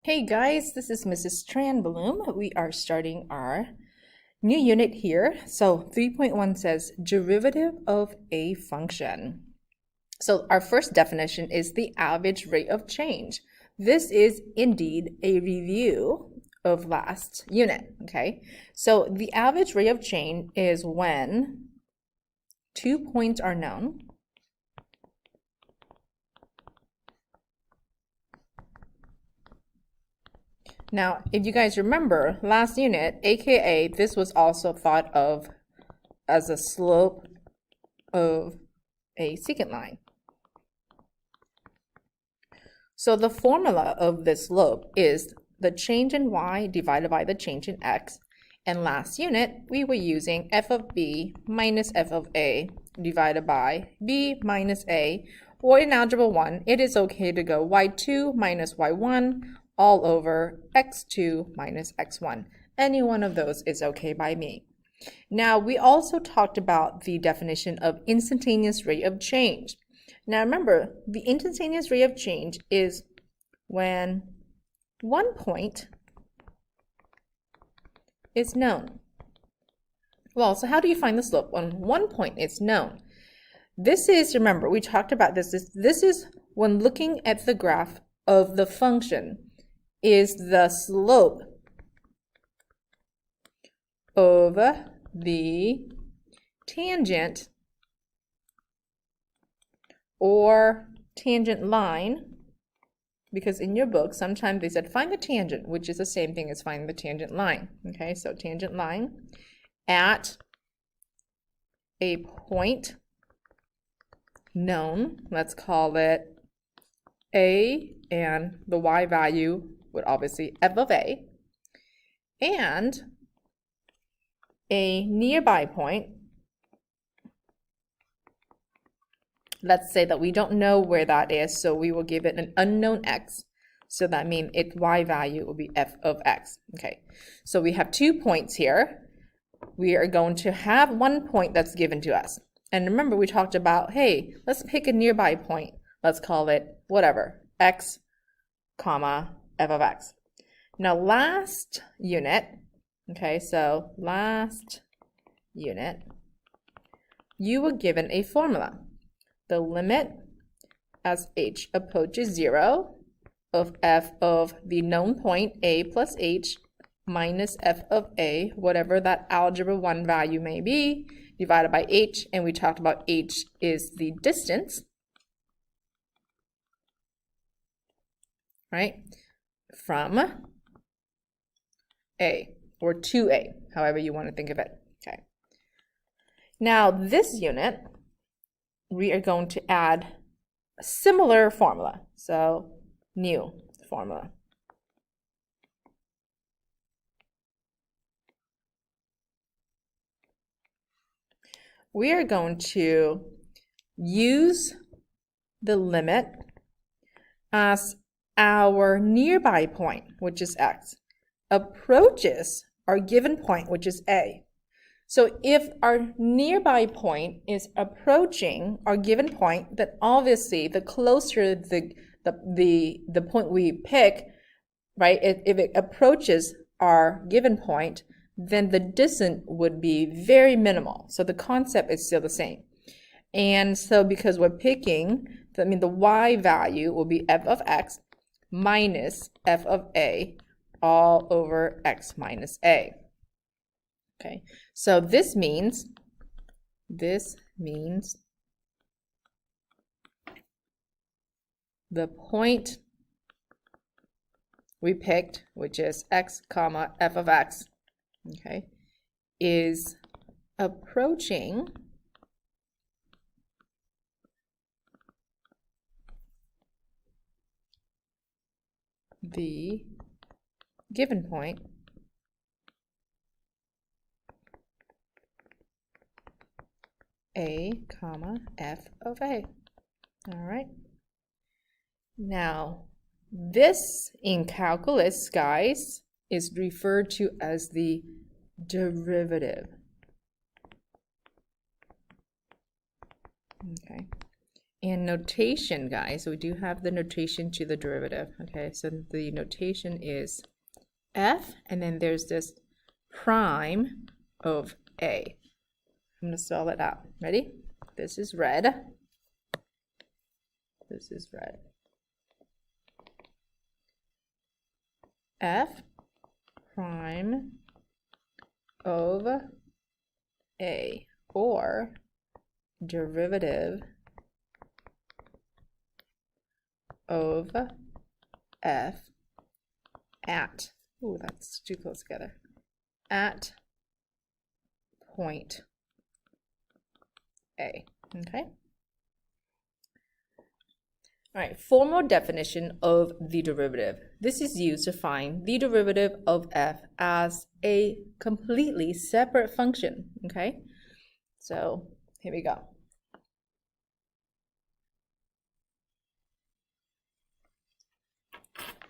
Hey guys, this is Mrs. Tran-Bloom. We are starting our new unit here. So 3.1 says derivative of a function. So our first definition is the average rate of change. This is indeed a review of last unit, okay? So the average rate of change is when 2 points are known Now, if you guys remember last unit, aka this was also thought of as a slope of a secant line. So the formula of this slope is the change in y divided by the change in x. And last unit, we were using f of b minus f of a divided by b minus a. Or in Algebra 1, it is okay to go y2 minus y1 all over x2 minus x1. Any one of those is okay by me. Now, we also talked about the definition of instantaneous rate of change. Now, remember, the instantaneous rate of change is when 1 point is known. Well, so how do you find the slope when 1 point is known? This is, remember, we talked about this is when looking at the graph of the function, is the slope of the tangent or tangent line, because in your book sometimes they said find the tangent, which is the same thing as find the tangent line. Okay, so tangent line at a point known, let's call it A, and the y value would obviously f of a, and a nearby point. Let's say that we don't know where that is, so we will give it an unknown x. So that means its y value will be f of x. Okay, so we have 2 points here. We are going to have 1 point that's given to us. And remember, we talked about, hey, let's pick a nearby point. Let's call it whatever, x, comma, f of x. Now, last unit, okay, so last unit, you were given a formula. The limit as h approaches 0 of f of the known point a plus h minus f of a, whatever that algebra 1 value may be, divided by h, and we talked about h is the distance, right, from a or to a, however you want to think of it. Okay. Now this unit, we are going to add a similar formula. So new formula. We are going to use the limit as our nearby point, which is x, approaches our given point, which is a. So if our nearby point is approaching our given point, then obviously the closer the point we pick, right, if it approaches our given point, then the distance would be very minimal. So the concept is still the same. And so because we're picking, I mean the y value will be f of x minus f of a all over x minus a. Okay, so this means the point we picked, which is x comma f of x, okay, is approaching the given point a comma f of a. All right. Now, this in calculus, guys, is referred to as the derivative. Okay. And notation, guys, we do have the notation to the derivative. Okay, so the notation is f, and then there's this prime of a. I'm going to spell it out. Ready? This is red. This is red. F prime of a, or derivative of f at, ooh, that's too close together, at point A. Okay. All right, formal definition of the derivative. This is used to find the derivative of f as a completely separate function. Okay, so here we go.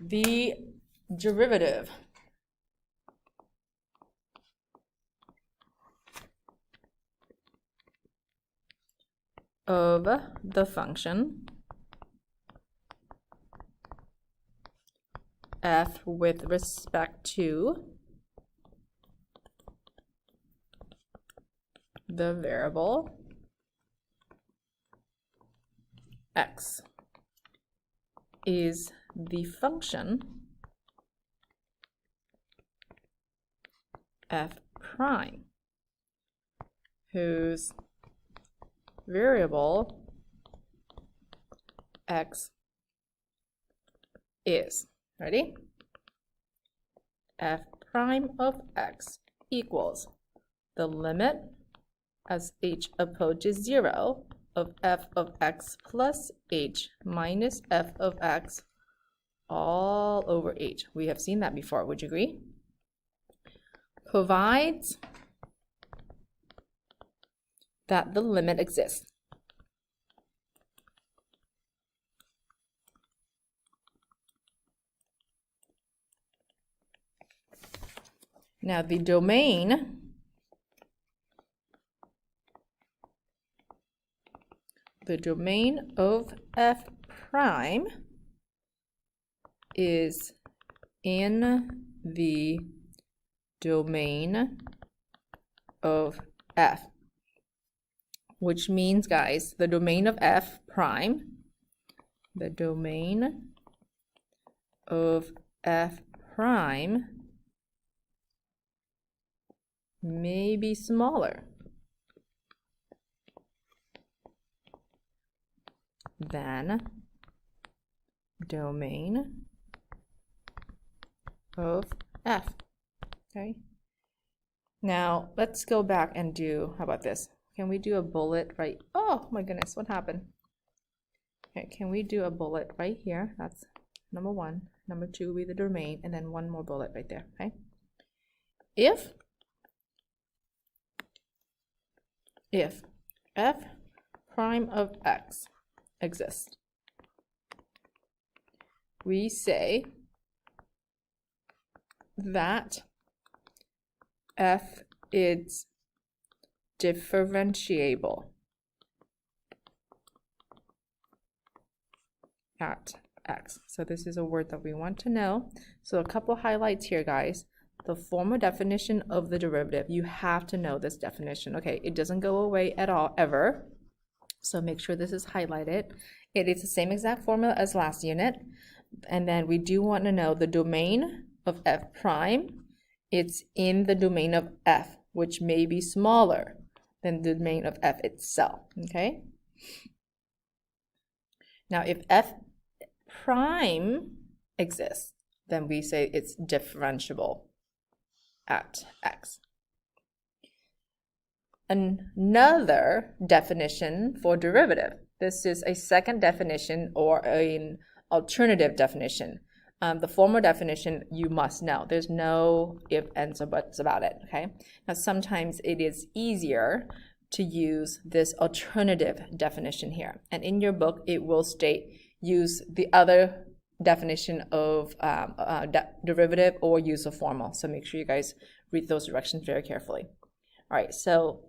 The derivative of the function f with respect to the variable x is the function f prime whose variable x is, ready? F prime of x equals the limit as h approaches 0 of f of x plus h minus f of x all over h. We have seen that before, would you agree? Provides that the limit exists. Now the domain of f prime is in the domain of f, which means, guys, the domain of f prime, the domain of f prime may be smaller than domain of f. Okay, now let's go back and do, how about this? Can we do a bullet right? Oh my goodness, what happened? Okay, can we do a bullet right here? That's number one. Number two will be the domain, and then one more bullet right there. Okay, if f prime of x exists, we say that f is differentiable at x. So this is a word that we want to know. So a couple highlights here, guys. The formal definition of the derivative, you have to know this definition. Okay, it doesn't go away at all, ever. So make sure this is highlighted. It is the same exact formula as last unit. And then we do want to know the domain of f prime. It's in the domain of f, which may be smaller than the domain of f itself. Okay. Now, if f prime exists, then we say it's differentiable at x. Another definition for derivative. This is a second definition or an alternative definition. The formal definition you must know. There's no ifs, ands, or buts about it. Okay. Now sometimes it is easier to use this alternative definition here, and in your book it will state use the other definition of derivative or use a formal. So make sure you guys read those directions very carefully. All right, so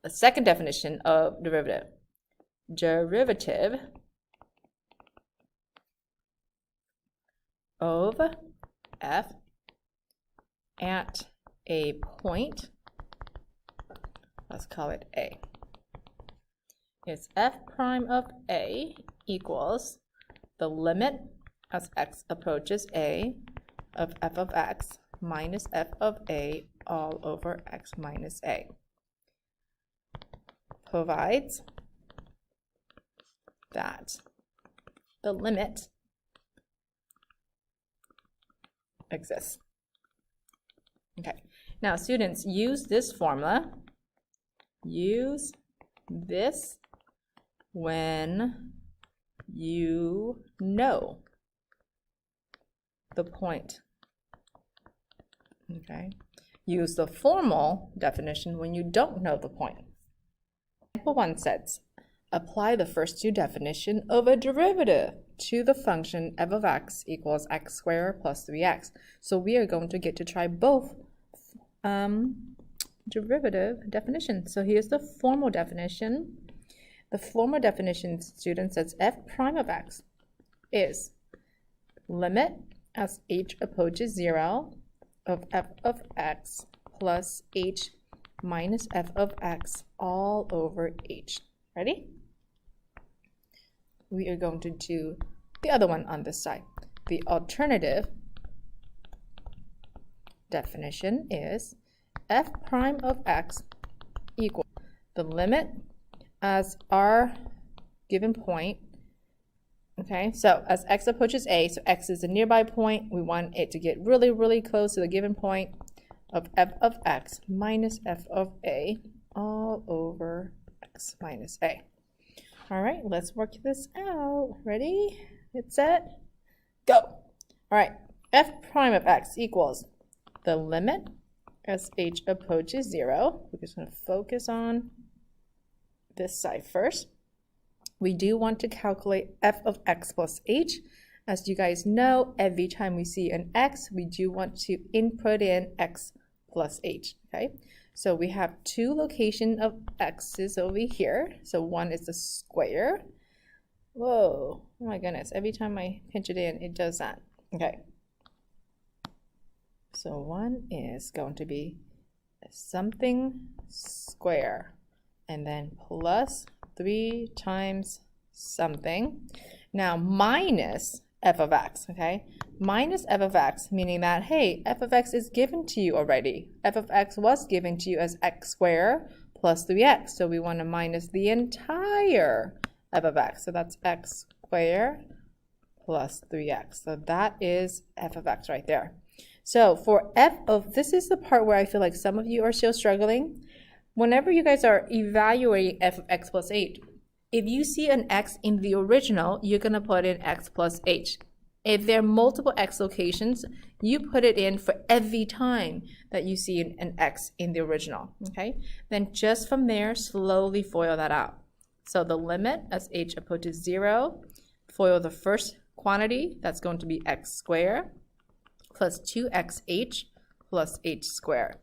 the second definition of derivative. derivative of f at a point, let's call it a, is f prime of a equals the limit as x approaches a of f of x minus f of a all over x minus a, provides that the limit exists. Okay, now students, use this formula. Use this when you know the point. Okay, use the formal definition when you don't know the point. Example 1 says, apply the first two definitions of a derivative to the function f of x equals x squared plus 3x. So we are going to get to try both derivative definitions. So here's the formal definition. The formal definition, students, says f prime of x is limit as h approaches 0 of f of x plus h minus f of x all over h. Ready? We are going to do the other one on this side. The alternative definition is f prime of x equals the limit as our given point. Okay, so as x approaches a, so x is a nearby point, we want it to get really, really close to the given point of f of x minus f of a all over x minus a. All right, let's work this out. Ready? Get set, go. All right, f prime of x equals the limit as h approaches 0. We're just going to focus on this side first. We do want to calculate f of x plus h. As you guys know, every time we see an x, we do want to input in x plus h, okay? So we have two locations of x's over here. So one is the square. Whoa, oh my goodness, every time I pinch it in, it does that. Okay. So one is going to be something square, and then plus 3 times something. Now minus f of x, okay? Minus f of x, meaning that, hey, f of x is given to you already. F of x was given to you as x squared plus 3x. So we want to minus the entire f of x. So that's x squared plus 3x. So that is f of x right there. So for f of, this is the part where I feel like some of you are still struggling. Whenever you guys are evaluating f of x plus h, if you see an x in the original, you're going to put in x plus h. If there are multiple x locations, you put it in for every time that you see an x in the original, okay? Then just from there, slowly FOIL that out. So the limit as h approaches 0, FOIL the first quantity, that's going to be x squared plus 2xh plus h squared.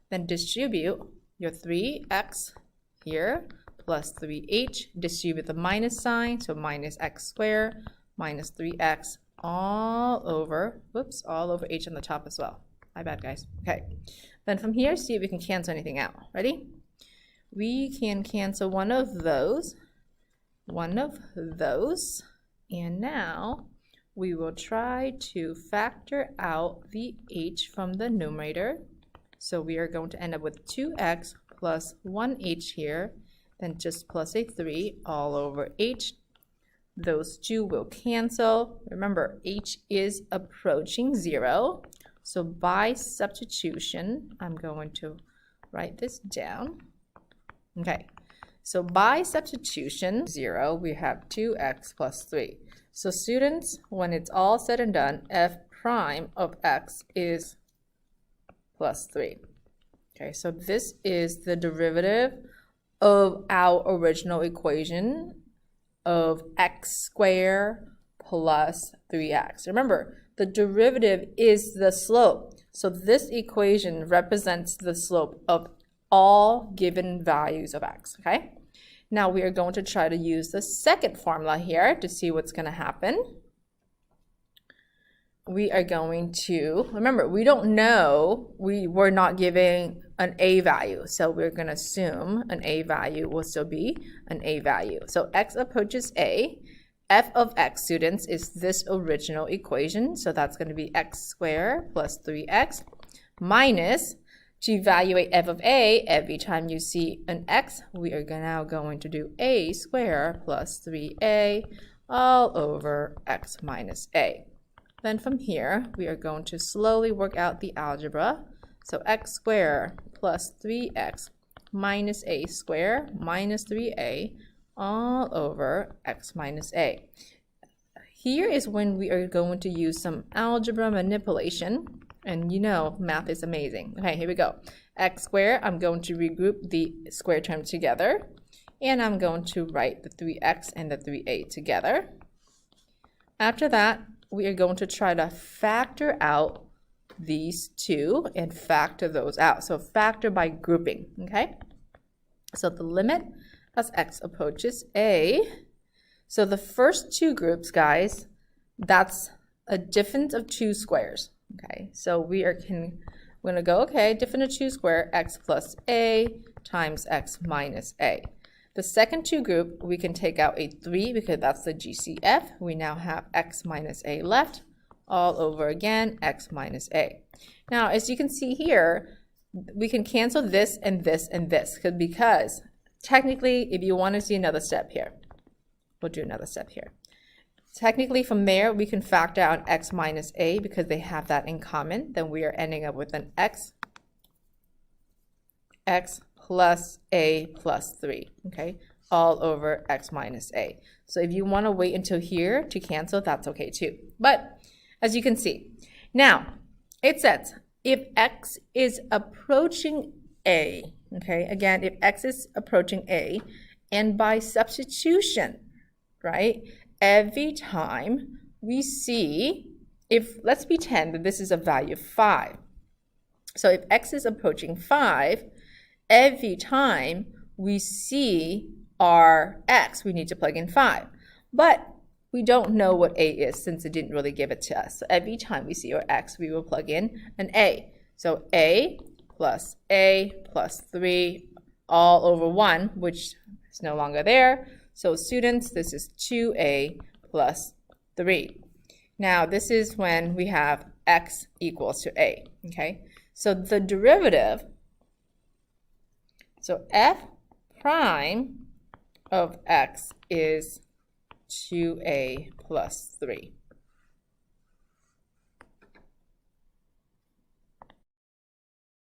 Then distribute your 3x here plus 3h, distribute the minus sign, so minus x squared minus 3x all over, whoops, all over h on the top as well. My bad, guys. Okay, then from here, see if we can cancel anything out. Ready? We can cancel one of those, and now we will try to factor out the h from the numerator. So we are going to end up with 2x plus 1h here, then just plus a 3 all over h. Those two will cancel. Remember, h is approaching 0. So by substitution, I'm going to write this down. Okay, so by substitution, 0, we have 2x plus 3. So students, when it's all said and done, f prime of x is plus 3. Okay, so this is the derivative of our original equation of x squared plus 3x. Remember, the derivative is the slope. So this equation represents the slope of all given values of x, okay? Now we are going to try to use the second formula here to see what's going to happen. We are going to, remember, we don't know, we're not giving an a value, so we're going to assume an a value will still be an a value. So x approaches a, f of x, students, is this original equation, so that's going to be x squared plus 3x minus, to evaluate f of a, every time you see an x, we are now going to do a squared plus 3a all over x minus a. Then from here, we are going to slowly work out the algebra. So x squared plus 3x minus a squared minus 3a all over x minus a. Here is when we are going to use some algebra manipulation. And you know, math is amazing. Okay, here we go. X squared, I'm going to regroup the square term together. And I'm going to write the 3x and the 3a together. After that, we are going to try to factor out these two and factor those out. So factor by grouping, okay? So the limit as x approaches a. So the first two groups, guys, that's a difference of two squares. Okay, so we're going to go, okay, difference of two square, x plus a times x minus a. The second two group, we can take out a 3 because that's the GCF. We now have x minus a left, all over again, x minus a. Now, as you can see here, we can cancel this and this and this because technically, if you want to see another step here, we'll do another step here. Technically, from there, we can factor out x minus a because they have that in common. Then we are ending up with an x plus a plus 3, okay, all over x minus a. So if you want to wait until here to cancel, that's okay too. But as you can see, now it says if x is approaching a, okay, again, if x is approaching a, and by substitution, right, every time we see, if let's pretend that this is a value of 5. So if x is approaching 5, every time we see our x, we need to plug in 5. But we don't know what a is since it didn't really give it to us. So every time we see our x, we will plug in an a. So a plus 3 all over 1, which is no longer there. So students, this is 2a plus 3. Now this is when we have x equals to a, okay? So the derivative, so f prime of x is 2a plus 3.